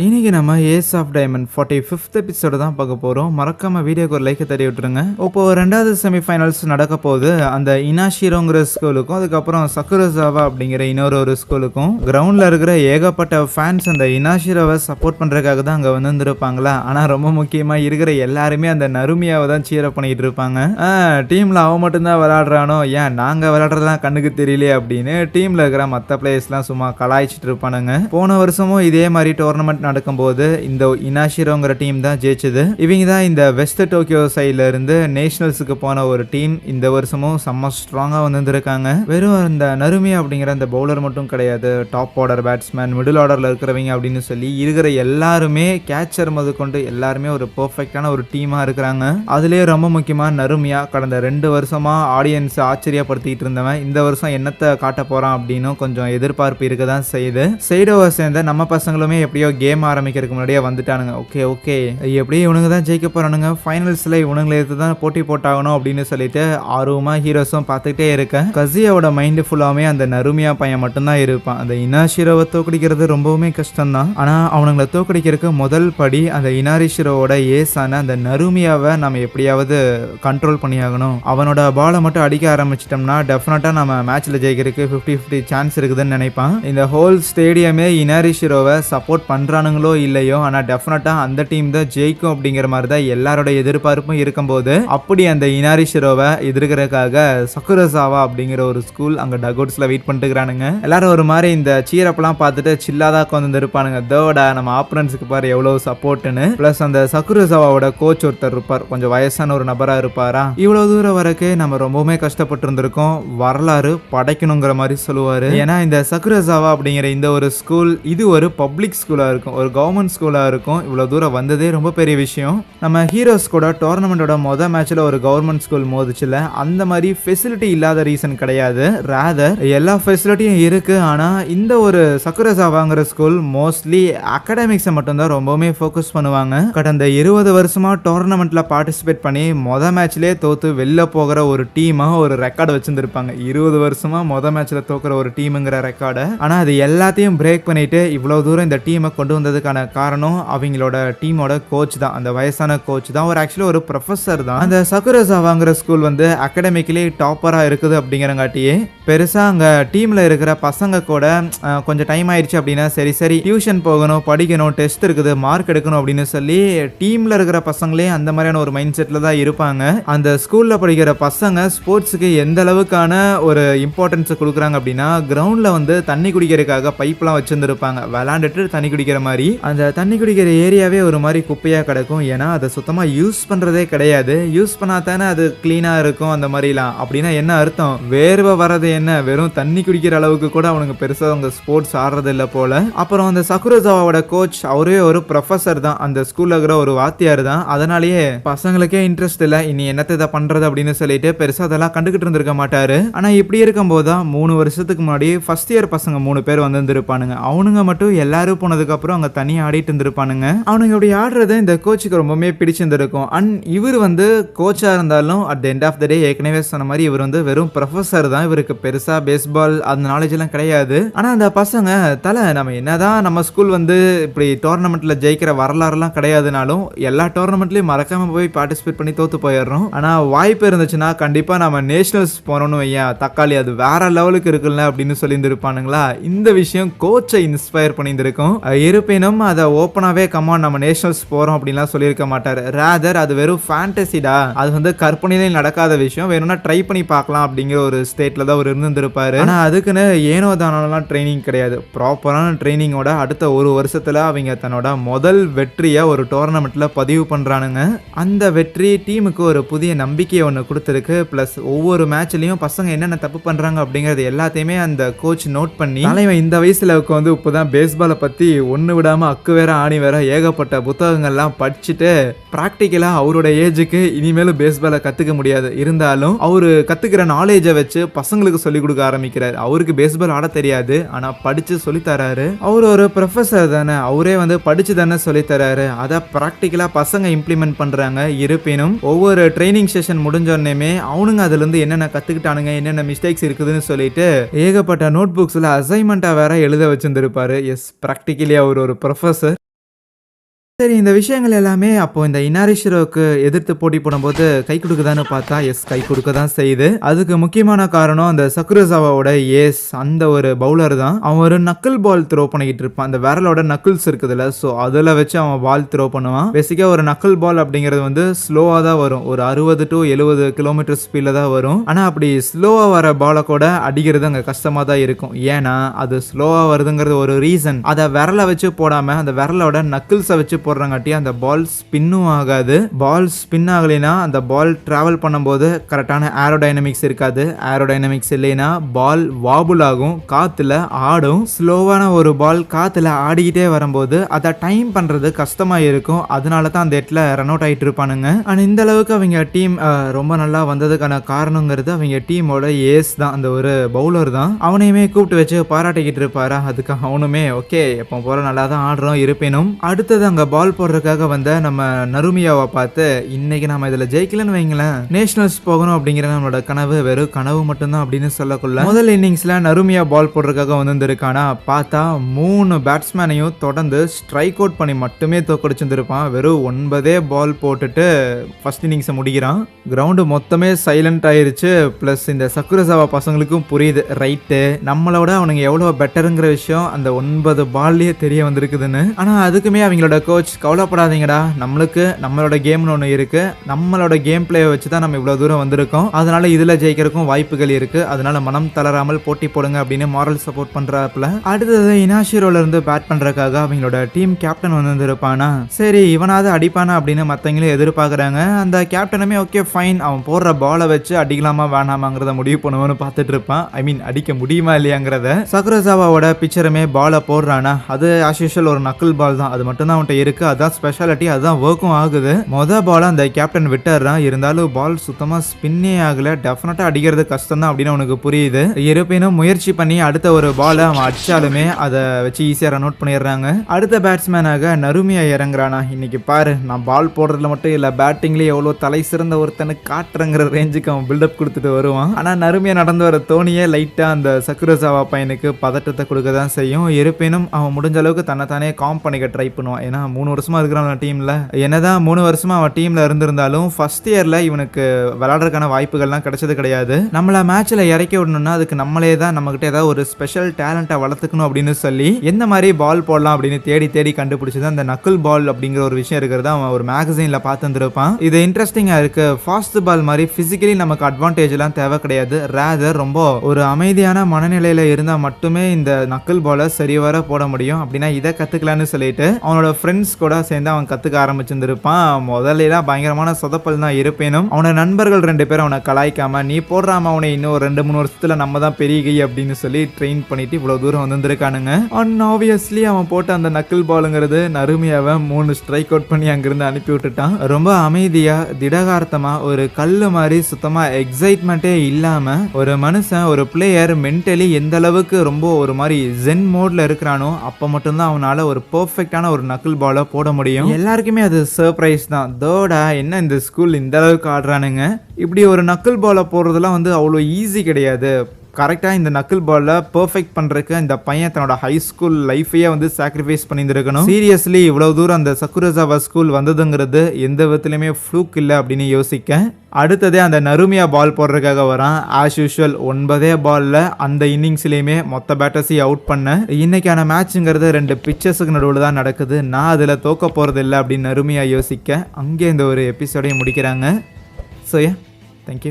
இன்னைக்கு நம்ம ace of diamond 45th எபிசோட தான் பார்க்க போறோம். மறக்காம வீடியோக்கு ஒரு லைக் தட்டி விட்டுருங்க. இப்போ ரெண்டாவது செமிஃபைனல்ஸ் நடக்க போகுது. அந்த இனாஷிரோங்கிற ஸ்கூலுக்கும் அதுக்கப்புறம் சக்குரசாவா அப்படிங்கிற இன்னொரு ஸ்கூலுக்கும் கிரவுண்ட்ல இருக்கிற ஏகப்பட்ட ஃபேன்ஸ் அந்த இனாஷிரோவை சப்போர்ட் பண்றதுக்காக தான் அங்க வந்திருப்பாங்களா. ஆனா ரொம்ப முக்கியமா இருக்கிற எல்லாருமே அந்த நருமியாவை தான் சீர பண்ணிட்டு இருப்பாங்க. டீம்ல அவன் மட்டும்தான் விளையாடுறானோ, ஏன் நாங்க விளையாடுறதுலாம் கண்ணுக்கு தெரியலையே அப்படின்னு டீம்ல இருக்கிற மற்ற பிளேயர்ஸ்லாம் சும்மா கலாய்ச்சிட்டு இருப்பானுங்க. போன வருஷமும் இதே மாதிரி டோர்னமெண்ட் நடக்கும்போது இந்த இனாஷிரோங்கிற டீம் தான் ஜெயிச்சது. இவங்க தான் இந்த வெஸ்ட் டோக்கியோ சைட்ல இருந்து நேஷனல்ஸுக்கு போன ஒரு டீம். இந்த வருஷமும் செம்ம ஸ்ட்ராங்கா வந்திருக்காங்க. வெறும் இந்த நருமி அப்படிங்கிற அந்த பவுலர் மட்டும் கிடையாது, டாப் ஆர்டர் பேட்ஸ்மேன், மிடில் ஆர்டர்ல இருக்கிறவங்க அப்படின்னு சொல்லி இருக்கிற எல்லாருமே கேட்சர் முதற்கொண்டு எல்லாருமே ஒரு பெர்ஃபெக்டான ஒரு டீமா இருக்கிறாங்க. அதுலயே ரொம்ப முக்கியமா நருமியா கடந்த 2 வருஷமா ஆடியன்ஸ் ஆச்சரியப்படுத்திட்டு இருந்தவன் இந்த வருஷம் என்னத்தை காட்ட போறான் அப்படின்னு கொஞ்சம் எதிர்பார்ப்பு இருக்கதான் செய்யுது. சைடோவை சேர்ந்த நம்ம பசங்களுமே எப்படியோ கேம் ஆரம்பிக்கிறதுக்கு முன்னாடியே வந்துட்டானுங்க. ஓகே எப்படி இவனுங்க தான் ஜெயிக்க போறானுங்க, ஃபைனல்ஸ்ல இவனுங்களை எடுத்து தான் போட்டி போட்டாகணும் அப்படின்னு சொல்லிட்டு ஆர்வமா ஹீரோஸும் பார்த்துக்கிட்டே இருக்கேன். கசியாவோட மைண்ட் ஃபுல்லாமே அந்த நருமியா பையன் மட்டும்தான் இருப்பான். அந்த இனாஷிரோவை தோக்கடிக்கிறது ரொம்பவுமே கஷ்டம் தான். ஆனா அவனுங்களை தோக்கடிக்கிறதுக்கு முதல் படி அந்த இனாரிஷிரோவோட ஏஸான அந்த நருமியாவை நம்ம எப்படியாவது கண்ட்ரோல் பண்ணியாகணும். அவனோட பாலை மட்டும் அடிக்க ஆரம்பிச்சிட்டோம்னா டெஃபினட்டா நம்ம மேட்ச்ல ஜெயிக்கிறதுக்கு 50-50 சான்ஸ் இருக்குதுன்னு நினைப்பான். இந்த ஹோல் ஸ்டேடியமே இனாரிஷிரோவை சப்போர்ட் பண்றானுங்களோ இல்லையோ, ஆனா டெஃபினட்டா அந்த டீம் தான் ஜெயிக்கும் அப்படிங்கிற மாதிரி தான் எல்லாரோட எதிர்பார்ப்பும் இருக்கும்போது அப்படி அந்த இனாரிஷிரோவை எதிர்க்கிறதுக்காக சக்குரசாவா அப்படிங்கிற ஒரு ஸ்கூல் அங்க டகவுட்ஸ்ல வெயிட் பண்ணிட்டு இருக்கானுங்க. எல்லாரும் ஒரு மாதிரி இந்த சீரப்லாம் பார்த்துட்டு சில்லாதான் உட்காந்து இருப்பானுங்க. தோடா நம்ம ஆப்பரன்ஸுக்கு பாரு எவ்வளவு சப்போர்ட்னு. பிளஸ் அந்த சக்குரசாவாவோட கோச் ஒருத்தர் இருப்பார், கொஞ்சம் வயசான ஒரு நபரா இருப்பாரா. இவ்வளவு தூரம் வரைக்கும் நம்ம ரொம்பவுமே கஷ்டப்பட்டு இருந்திருக்கோம், வரலாறு படைக்கணுங்கிற மாதிரி சொல்லுவாரு. ஏன்னா இந்த சக்குரசாவா அப்படிங்கிற இந்த ஒரு ஸ்கூல் இது ஒரு பப்ளிக் ஸ்கூலா இருக்கும், ஒரு கவர்மெண்ட் ஸ்கூலா இருக்கும். இவ்வளவு தூரம் வந்ததே ரொம்ப பெரிய விஷயம். நம்ம ஹீரோஸ் கூட டோர்னமெண்டோட மொதல் மேட்ச்ல ஒரு கவர்மெண்ட் ஸ்கூல் மோதிச்சுல அந்த மாதிரி ஃபெசிலிட்டி இல்லாத ரீசன் கிடையாது, ராதர் எல்லா ஃபெசிலிட்டியும் இருக்கு. ஆனா இந்த ஒரு சக்குரசாவாங்கிற ஸ்கூல் மோஸ்ட்லி அகாடமிக்ஸை மட்டும்தான் ரொம்பவுமே ஃபோக்கஸ் பண்ணுவாங்க. கடந்த 20 வருஷமா டோர்னமெண்ட்ல பார்ட்டிசிபேட் பண்ணி மொதல் மேட்ச்லயே தோத்து வெளில போகிற ஒரு டீமா ஒரு ரெக்கார்டு வச்சிருந்திருப்பாங்க. 20 வருஷமா மொதல் மேட்ச்ல தோக்குற ஒரு டீமுங்கிற ரெக்கார்டு. ஆனா அது எல்லாத்தையும் பிரேக் பண்ணிட்டு இவ்வளவு தூரம் இந்த டீமை கொண்டு வந்ததுக்கான காரணம் அவங்களோட டீமோட கோச் தான். அந்த வயசான கோச் தான் ஒரு ஆக்சுவலி ஒரு ப்ரொஃபஸர் தான். அந்த சக்குரசாவாங்கிற ஸ்கூல் வந்து அகாடமிக்கலி டாப்பரா இருக்குது அப்படிங்கிறங்காட்டியே பெருசா அங்க டீம்ல இருக்கிற பசங்க கூட கொஞ்சம் டைம் ஆயிடுச்சு அப்படின்னா சரி டியூஷன் போகணும், படிக்கணும், டெஸ்ட் இருக்குது, மார்க் எடுக்கணும் அப்படின்னு சொல்லி டீம்ல இருக்கிற பசங்களே அந்த மாதிரியான ஒரு மைண்ட் செட்ல தான் இருப்பாங்க. அந்த ஸ்கூல்ல படிக்கிற பசங்க ஸ்போர்ட்ஸுக்கு எந்த அளவுக்கான ஒரு இம்பார்ட்டன்ஸ் கொடுக்குறாங்க அப்படின்னா கிரவுண்ட்ல வந்து தண்ணி குடிக்கிறதுக்காக பைப்லாம் வச்சிருந்துருப்பாங்க. விளையாண்டுட்டு தண்ணி குடிக்கிற மாதிரி அந்த தண்ணி குடிக்கிற ஏரியாவே ஒரு மாதிரி குப்பையா கிடக்கும். ஏன்னா அதை சுத்தமா யூஸ் பண்றதே கிடையாது. யூஸ் பண்ணா தானே அது கிளீனா இருக்கும். அந்த மாதிரிலாம் அப்படின்னா என்ன அர்த்தம், வேர்வை வரது என்ன, வெறும் தண்ணி குடிக்கிற அளவுக்கு கூட அவனுக்கு பெருசா அவங்க ஸ்போர்ட்ஸ் ஆடுறது இல்லை போல. அப்புறம் அந்த சக்குரசாவோட கோச் அவரே ஒரு ப்ரொஃபஸர் தான், அந்த ஸ்கூல்ல இருக்கிற ஒரு வாத்தியார் தான். அதனாலேயே பசங்களுக்கே இன்ட்ரெஸ்ட் இல்லை இனி என்னத்தை இதை பண்றது அப்படின்னு சொல்லிட்டு பெருசா அதெல்லாம் கண்டுகிட்டு இருந்திருக்க மாட்டாரு. ஆனா இப்படி இருக்கும் போதுதான் 3 வருஷத்துக்கு முன்னாடி ஃபர்ஸ்ட் இயர் பசங்க 3 பேர் வந்திருப்பானுங்க. அவனுங்க மட்டும் எல்லாரும் போனதுக்கு அப்புறம் அங்க தனியா ஆடிட்டு இருந்திருப்பானுங்க. அவனுங்க அப்படி ஆடுறது இந்த கோச்சுக்கு ரொம்பவே பிடிச்சிருந்திருக்கும். அண்ட் இவர் வந்து கோச்சா இருந்தாலும் at the end of the day ஏற்கனவே சொன்ன மாதிரி இவர் வந்து வெறும் ப்ரொஃபஸர் தான். இவருக்கு பெருசா பேஸ்பால் அந்த நாலேஜ் எல்லாம் கிடையாது. ஆனா அந்த பசங்க நம்ம என்னதான் நம்ம ஸ்கூல் வந்து இப்படி டோர்னமெண்ட்ல ஜெயிக்கிற வரலாறுலாம் கிடையாதுனாலும் எல்லா டோர்னமெண்ட்லயும் மறக்காம போய் பார்ட்டிசிபேட் பண்ணி தோத்து போயிடுறோம். ஆனா வாய்ப்பு இருந்துச்சுன்னா கண்டிப்பா நம்ம நேஷனல்ஸ் போனோம்னு வையா, தக்காளி அது வேற லெவலுக்கு இருக்குல்ல அப்படின்னு சொல்லியிருந்திருப்பானுங்களா. இந்த விஷயம் கோச்சை இன்ஸ்பயர் பண்ணியிருந்திருக்கும். இருப்பினும் அதை ஓப்பனாவே கமான் நம்ம நேஷனல்ஸ் போறோம் அப்படின்லாம் சொல்லியிருக்க மாட்டார். ராதர் அது வெறும் ஃபேண்டசிடா, அது வந்து கற்பனையிலே நடக்காத விஷயம், வேணும்னா ட்ரை பண்ணி பார்க்கலாம் அப்படிங்கிற ஒரு ஸ்டேட்ல தான் அவர் இருந்திருப்பாரு. ஆனா அதுக்குன்னு ஏனோ தானோலாம் ட்ரைனிங் கிடையாது. ப்ராப்பரான ட்ரைனிங்கோட அடுத்த ஒரு வருஷத்துல அவங்க தன்னோட முதல் வெற்றியை ஒரு டோர்னமெண்ட்ல பதிவு பண்றானுங்க. அந்த வெற்றி டீமுக்கு ஒரு புதிய நம்பிக்கையை ஒன்று கொடுத்துருக்கு. பிளஸ் ஒவ்வொரு மேட்ச்லயும் பசங்க என்னென்ன தப்பு பண்றாங்க அப்படிங்கறது எல்லாத்தையுமே அந்த கோச் நோட் பண்ணி தலைவன் இந்த வயசுல வந்து இப்போதான் பேஸ்பாலை பத்தி ஒன்று விடாம அக்கு வேற ஆணி வேற ஏகப்பட்ட புத்தகங்கள்லாம் படிச்சுட்டு ப்ராக்டிக்கலா அவரோட ஏஜுக்கு இனிமேலும் பேஸ்பாலை கத்துக்க முடியாது, இருந்தாலும் அவரு கத்துக்கிற நாலேஜை வச்சு பசங்களுக்கு சொல்லி கொடுக்க ஆரம்பிக்கிறார். அவருக்கு பேஸ்பால் ஆட தெரியாது, ஆனா படிச்சு சொல்லி தராரு. அவர் ஒரு ப்ரொஃபஸர் தானே, அவரே வந்து படிச்சு தானே சொல்லி தராரு. அதை ப்ராக்டிக்கலா பசங்க இம்ப்ளிமெண்ட் பண்றாங்க. இருப்பினும் ஒவ்வொரு ட்ரைனிங் செஷன் முடிஞ்சோடனே அவனுங்க அதுல இருந்து என்னென்ன கத்துக்கிட்டானுங்க, என்னென்ன மிஸ்டேக்ஸ் இருக்குதுன்னு சொல்லிட்டு ஏகப்பட்ட நோட் புக்ஸ்ல அசைன்மெண்டா வேற எழுத வச்சிருந்திருப்பாரு. எஸ், ப்ராக்டிக்கலி அவர் ஒரு ப்ரொஃபஸர். சரி, இந்த விஷயங்கள் எல்லாமே அப்போ இந்த இனாரிஷிரோவுக்கு எதிர்த்து போட்டி போடும்போது கை கொடுக்குதான்னு பார்த்தா எஸ், கை கொடுக்க தான் செய்யுது. அதுக்கு முக்கியமான காரணம் அந்த சக்குரசாவாவோட ஏஸ், அந்த ஒரு பவுலர் தான். அவன் ஒரு நக்கிள் பால் த்ரோ பண்ணிக்கிட்டு இருப்பான். அந்த விரலோட நக்கிள்ஸ் இருக்குதுல்ல, ஸோ அதில் வச்சு அவன் பால் த்ரோ பண்ணுவான். பேசிக்காக ஒரு நக்கிள் பால் அப்படிங்கிறது வந்து ஸ்லோவாக தான் வரும், ஒரு 60 to 70 கிலோமீட்டர் ஸ்பீடில் தான் வரும். ஆனால் அப்படி ஸ்லோவாக வர பாலை கூட அடிக்கிறது அங்கே கஷ்டமாக தான் இருக்கும். ஏன்னா அது ஸ்லோவாக வருதுங்கிறது ஒரு ரீசன். அதை விரலை வச்சு போடாமல் அந்த விரலோட நக்கிள்ஸை வச்சு போடுறங்காட்டி அந்த பால் ஸ்பின்னும் ஆகாது. பால் ஸ்பின் ஆகலைன்னா அந்த பால் டிராவல் பண்ணும்போது கரெக்டான ஏரோடைனமிக்ஸ் இருக்காது. ஏரோடைனமிக்ஸ் இல்லைன்னா பால் வாபுல் ஆகும், காத்துல ஆடும். ஸ்லோவான ஒரு பால் காத்துல ஆடிக்கிட்டே வரும்போது அதை டைம் பண்றது கஷ்டமா இருக்கும். அதனால தான் அந்த இடத்துல ரன் அவுட் ஆகிட்டு இருப்பானுங்க. ஆனால் இந்த அளவுக்கு அவங்க டீம் ரொம்ப நல்லா வந்ததுக்கான காரணங்கிறது அவங்க டீமோட ஏஸ் தான், அந்த ஒரு பவுலர் தான். அவனையுமே கூப்பிட்டு வச்சு பாராட்டிக்கிட்டு இருப்பாரா. அதுக்கு அவனுமே ஓகே, எப்போ போல நல்லா தான் ஆடுறோம் இருப்பினும். அடுத்தது அங்க பால் போடுறதுக்காக வந்த நம்ம நருமியாவை பார்த்து, இன்னைக்கு நம்ம இதுல ஜெயிக்கலன்னு வைங்களேன், நேஷனல்ஸ் போகணும் அப்படிங்கிற நம்மளோட கனவு வெறும் கனவு மட்டும்தான் அப்படின்னு சொல்லக்குள்ள முதல் இன்னிங்ஸ்ல நருமியா பால் போடுறதுக்காக வந்திருக்கானா, பார்த்தா 3 பேட்ஸ்மேனையும் தொடர்ந்து ஸ்ட்ரைக் அவுட் பண்ணி மட்டுமே தோக்கடிச்சிருப்பான். வெறும் 9 பால் போட்டுட்டு ஃபர்ஸ்ட் இன்னிங்ஸை முடிக்கிறான். கிரவுண்டு மொத்தமே சைலண்ட் ஆயிருச்சு. பிளஸ் இந்த சக்குரசாவா பசங்களுக்கும் புரியுது, ரைட்டு நம்மளோட அவனுங்க எவ்வளோ பெட்டருங்கிற விஷயம் அந்த 9 பால்லேயே தெரிய வந்திருக்குதுன்னு. ஆனால் அதுக்குமே அவங்களோட கோச் கவலைப்படாதீங்கடா, நம்மளுக்கு நம்மளோட கேம்னு ஒன்று இருக்கு, நம்மளோட கேம் பிளேயை வச்சு தான் நம்ம இவ்வளோ தூரம் வந்திருக்கோம், அதனால இதில் ஜெயிக்கிறதுக்கும் வாய்ப்புகள் இருக்கு, அதனால மனம் தளராமல் போட்டி போடுங்க அப்படின்னு மாரல் சப்போர்ட் பண்றாப்புல. அடுத்தது இனாஷிரோல இருந்து பேட் பண்றதுக்காக அவங்களோட டீம் கேப்டன் வந்திருப்பானா, சரி இவனாவது அடிப்பானா அப்படின்னு மற்றவங்களும் எதிர்பார்க்குறாங்க. அந்த கேப்டனுமே ஓகே ஃபைன், அவன் போடுற பாலை வச்சு அடிக்கலாமா வேணாமாங்கிறத முடிவு பண்ணுவோன்னு பார்த்துட்டு இருப்பான். ஐ மீன் அடிக்க முடியுமா இல்லையாங்கிறத. சக்குரசாவாவோட பிக்சருமே பாலை போடுறானா, அது ஆஸ் யூஷுவல் ஒரு நக்கிள் பால் தான், அது மட்டும் தான் அவன்கிட்ட இருக்கு, அதான் ஸ்பெஷாலிட்டி, அதுதான் ஒர்க்கும் ஆகுது. மொதல் பால் அந்த கேப்டன் விட்டுறான், இருந்தாலும் பால் சுத்தமா ஸ்பின்னே ஆகல, டெஃபினட்டா அடிக்கிறது கஷ்டம் தான் அப்படின்னு அவனுக்கு புரியுது. இருப்பினும் முயற்சி பண்ணி அடுத்த ஒரு பாலை அவன் அடிச்சாலுமே அதை வச்சு ஈஸியா ரன் அவுட் பண்ணிடுறாங்க. அடுத்த பேட்ஸ்மேனாக நருமியா இறங்குறானா, இன்னைக்கு பாரு நான் பால் போடுறதுல மட்டும் இல்ல பேட்டிங்லயே எவ்வளவு தலை சிறந்த ஒருத்தனுக்கு காட்டுறங்கிற ரேஞ்சுக்கு அவன் பில்டப் கொடுத்துட்டு வருவான். ஆனா நருமியா நடந்து வர தோனியே லைட்டா அந்த சக்குரசாவா பையனுக்கு பதட்டத்தை கொடுக்க தான் செய்யும். இருப்பினும் அவன் முடிஞ்ச அளவுக்கு தன்னைத்தானே காம் பண்ணிக்க ட்ரை பண்ணுவான். ஏன்னா 3 வருஷமா இருக்கிறான் டீம்ல, என்னதான் 3 வருஷமா அவன் டீம்ல இருந்திருந்தாலும் ஃபர்ஸ்ட் இயர்ல இவனுக்கு விளையாடுறதுக்கான வாய்ப்புகள்லாம் கிடைச்சது கிடையாது. நம்மள மேட்ச்ல இறக்கி விடணும்னா அதுக்கு நம்மளே தான் நம்மகிட்ட ஏதாவது ஒரு ஸ்பெஷல் டேலண்டை வளர்த்துக்கணும் அப்படின்னு சொல்லி எந்த மாதிரி பால் போடலாம் அப்படின்னு தேடி தேடி கண்டுபிடிச்சது அந்த நக்கிள் பால் அப்படிங்கிற ஒரு விஷயம் இருக்கிறது அவன் ஒரு மேகசைன்ல பார்த்துருப்பான். இது இன்ட்ரெஸ்டிங்கா இருக்கு. ஃபாஸ்ட் பால் மாதிரி பிசிக்கலி நமக்கு அட்வான்டேஜ் எல்லாம் தேவை கிடையாது, ரேதர் ரொம்ப ஒரு அமைதியான மனநிலையில இருந்தா மட்டுமே இந்த நக்கிள் பாலை சரிவர போட முடியும். அப்படின்னா இதை கத்துக்கலான்னு சொல்லிட்டு அவனோட ஃப்ரெண்ட்ஸ் கூட சேர்ந்து அவன் கத்துக்க ஆரம்பிச்சிருந்திருப்பான். முதல்ல பயங்கரமான சொதப்பல் தான் இருப்பினும் அவனோட நண்பர்கள் 2 பேரும் அவனை கலாய்க்காம, நீ போடுறாம அவனை இன்னும் 2-3 வருஷத்துல நம்ம தான் பெரிய கை அப்படின்னு சொல்லி ட்ரெயின் பண்ணிட்டு இவ்வளவு தூரம் வந்திருக்கானுங்க. ஆப்வியஸ்லி அவன் போட்ட அந்த நக்கிள் பாலுங்கிறது நருமியாவை 3 ஸ்ட்ரைக் அவுட் பண்ணி அங்கிருந்து அனுப்பி விட்டுட்டான். ரொம்ப அமைதியா திடகார்த்தமா ஒரு கல்லு மாதிரி சுத்தமா எக்ஸைட்மெண்ட்டே இல்லாம ஒரு மனுஷன் ஒரு பிளேயர் மென்டலி எந்த அளவுக்கு ரொம்ப ஒரு மாதிரி ஜென் மோட்ல இருக்கிறானோ அப்ப மட்டும்தான் அவனால ஒரு பெர்ஃபெக்டான ஒரு நக்கிள் பாலை போட முடியும். எல்லாருக்குமே அது சர்ப்ரைஸ் தான். தோடா என்ன இந்த ஸ்கூல் இந்த அளவுக்கு ஆடுறானுங்க, இப்படி ஒரு நக்கிள் பாலை போடுறதுலாம் வந்து அவ்வளோ ஈஸி கிடையாது. கரெக்டாக இந்த நக்கிள் பாலில் பெர்ஃபெக்ட் பண்ணுறதுக்கு இந்த பையன் தன்னோட ஹை ஸ்கூல் லைஃபையே வந்து சாக்ரிஃபைஸ் பண்ணியிருக்கணும். சீரியஸ்லி இவ்வளோ தூரம் அந்த சக்குரசாவா ஸ்கூல் வந்ததுங்கிறது எந்த விதத்துலையுமே ஃப்ளூக் இல்லை அப்படின்னு யோசிக்க. அடுத்ததே அந்த நருமியா பால் போடுறதுக்காக வரான். ஆஸ் யூஷுவல் 9 பால்ல அந்த இன்னிங்ஸ்லயுமே மொத்த பேட்டர்ஸையும் அவுட் பண்ண. இன்னைக்கான மேட்ச்ங்கிறது 2 பிச்சர்ஸுக்கு நடுவில் தான் நடக்குது, நான் அதில் தோக்க போகிறது இல்லை அப்படின்னு நருமியா யோசிக்க. அங்கே இந்த ஒரு எபிசோடையும் முடிக்கிறாங்க. So thank you.